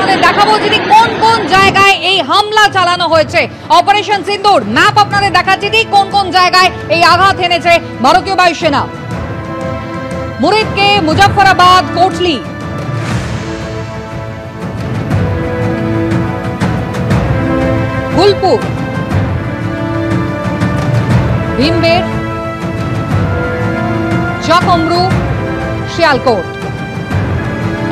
আপনাদের দেখাবো যে কোন কোন জায়গায় এই হামলা চালানো হয়েছে। অপারেশন সিন্দুর ম্যাপ আপনাদের দেখাচ্ছি ঠিক কোন কোন জায়গায় এই আঘাত এনেছে ভারতীয় বায়ুসেনা। মুরিদকে, মুজফফরাবাদ, কোটলি, ফুলপুর, ভীমবের, চকমরু, শিয়ালকোট,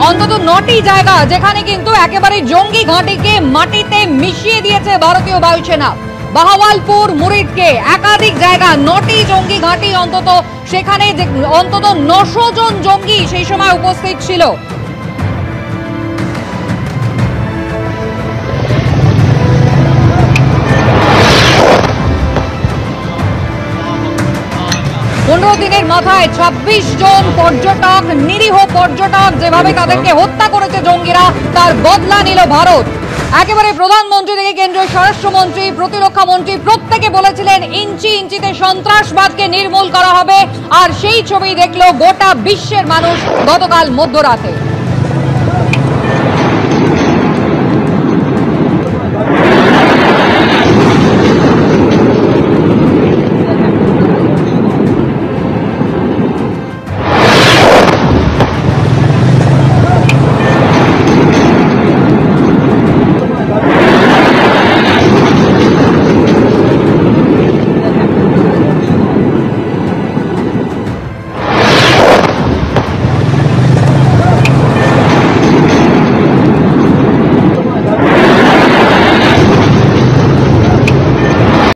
অন্তত 9টি জায়গা যেখানে কিন্তু একেবারে জঙ্গি ঘাঁটিকে মাটিতে মিশিয়ে দিয়েছে ভারতীয় বায়ুসেনা। বাহাওয়ালপুর, মুরিদকে একাধিক জায়গা, 9টি জঙ্গি ঘাঁটি অন্তত, সেখানে অন্তত 900 জন জঙ্গি সেই সময় উপস্থিত ছিল। দিনের মাথায় 26 জন পর্যটক, নিরীহ পর্যটক যেভাবে তাদেরকে হত্যা করেছে জঙ্গিরা, তার বদলা নিল ভারত। একেবারে প্রধানমন্ত্রী থেকে কেন্দ্রীয় স্বরাষ্ট্রমন্ত্রী, প্রতিরক্ষা মন্ত্রী প্রত্যেকে বলেছিলেন ইঞ্চি ইঞ্চিতে সন্ত্রাসবাদকে নির্মূল করা হবে, আর সেই ছবি দেখলো গোটা বিশ্বের মানুষ গতকাল মধ্যরাতে।